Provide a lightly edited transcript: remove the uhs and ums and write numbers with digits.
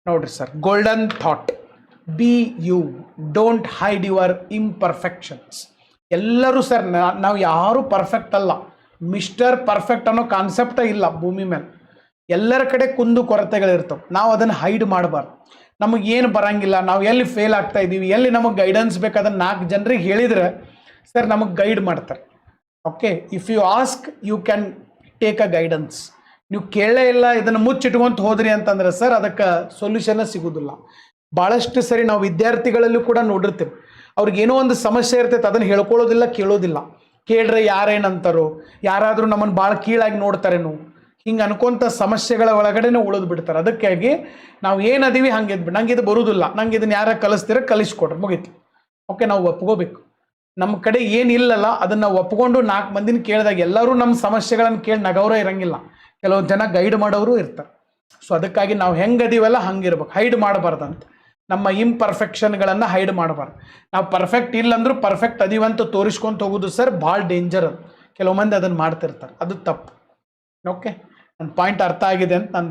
ನೋಡ್ರಿ sir, golden thought, be you, don't hide your imperfections. ಎಲ್ಲರೂ sir, ನಾವು ಯಾರೂ ಪರ್ಫೆಕ್ಟ್ ಅಲ್ಲ. ಮಿಸ್ಟರ್ ಪರ್ಫೆಕ್ಟ್ ಅನ್ನೋ ಕಾನ್ಸೆಪ್ಟ ಇಲ್ಲ ಭೂಮಿ ಮೇಲೆ. ಎಲ್ಲರ ಕಡೆ ಕುಂದು ಕೊರತೆಗಳಿರ್ತವೆ. ನಾವು ಅದನ್ನು ಹೈಡ್ ಮಾಡಬಾರ್ದು. ನಮಗೇನು ಬರಂಗಿಲ್ಲ, ನಾವು ಎಲ್ಲಿ ಫೇಲ್ ಆಗ್ತಾ ಇದ್ದೀವಿ, ಎಲ್ಲಿ ನಮಗೆ ಗೈಡೆನ್ಸ್ ಬೇಕಾದನ್ನು 4 ಜನರಿಗೆ ಹೇಳಿದರೆ ಸರ್ ನಮಗೆ ಗೈಡ್ ಮಾಡ್ತಾರೆ. Okay, if you ask you can take a guidance. ನೀವು ಕೇಳೇ ಇಲ್ಲ, ಇದನ್ನು ಮುಚ್ಚಿಟ್ಕೊಂತ ಹೋದ್ರಿ ಅಂತಂದ್ರೆ ಸರ್ ಅದಕ್ಕೆ ಸೊಲ್ಯೂಷನ್ನೇ ಸಿಗೋದಿಲ್ಲ. ಭಾಳಷ್ಟು ಸರಿ ನಾವು ವಿದ್ಯಾರ್ಥಿಗಳಲ್ಲೂ ಕೂಡ ನೋಡಿರ್ತೀವಿ, ಅವ್ರಿಗೇನೋ ಒಂದು ಸಮಸ್ಯೆ ಇರ್ತೈತೆ, ಅದನ್ನು ಹೇಳ್ಕೊಳ್ಳೋದಿಲ್ಲ, ಕೇಳೋದಿಲ್ಲ. ಕೇಳ್ರೆ ಯಾರೇನಂತಾರೋ, ಯಾರಾದರೂ ನಮ್ಮನ್ನು ಭಾಳ ಕೀಳಾಗಿ ನೋಡ್ತಾರೇನೋ, ಹಿಂಗೆ ಅನ್ಕೊಂಥ ಸಮಸ್ಯೆಗಳ ಒಳಗಡೆನೇ ಉಳಿದು ಬಿಡ್ತಾರೆ. ಅದಕ್ಕಾಗಿ ನಾವು ಏನದೀವಿ ಹಂಗೆ ಇದ್ಬಿಟ್ಟು, ನಂಗೆ ಇದು ಬರೋದಿಲ್ಲ, ನಂಗೆ ಇದನ್ನು ಯಾರ ಕಲಿಸ್ತೀರ ಕಲಿಸ್ಕೊಡ್ರಿ, ಮುಗೀತು. ಓಕೆ, ನಾವು ಒಪ್ಕೋಬೇಕು. ನಮ್ಮ ಕಡೆ ಏನಿಲ್ಲಲ್ಲ ಅದನ್ನು ನಾವು ಒಪ್ಕೊಂಡು 4 ಮಂದಿನ ಕೇಳಿದಾಗ ಎಲ್ಲರೂ ನಮ್ಮ ಸಮಸ್ಯೆಗಳನ್ನು ಕೇಳಿ ನಗವರೇ ಇರಂಗಿಲ್ಲ. ಕೆಲವೊಂದು ಜನ ಗೈಡ್ ಮಾಡೋರು ಇರ್ತಾರೆ. ಸೊ ಅದಕ್ಕಾಗಿ ನಾವು ಹೆಂಗದೀವಲ್ಲ ಹಂಗಿರ್ಬೇಕು, ಹೈಡ್ ಮಾಡಬಾರ್ದಂತ. ನಮ್ಮ ಇಂಪರ್ಫೆಕ್ಷನ್ಗಳನ್ನು ಹೈಡ್ ಮಾಡಬಾರ್ದು. ನಾವು ಪರ್ಫೆಕ್ಟ್ ಇಲ್ಲಂದ್ರೂ ಪರ್ಫೆಕ್ಟ್ ಅದೀವಂತ ತೋರಿಸ್ಕೊಂತ ಹೋಗೋದು ಸರ್ ಭಾಳ ಡೇಂಜರ್. ಅದು ಕೆಲವು ಮಂದಿ ಅದನ್ನು ಮಾಡ್ತಿರ್ತಾರೆ, ಅದು ತಪ್ಪು. ಓಕೆ, ನನ್ನ ಪಾಯಿಂಟ್ ಅರ್ಥ ಆಗಿದೆ ಅಂತ ನಾನು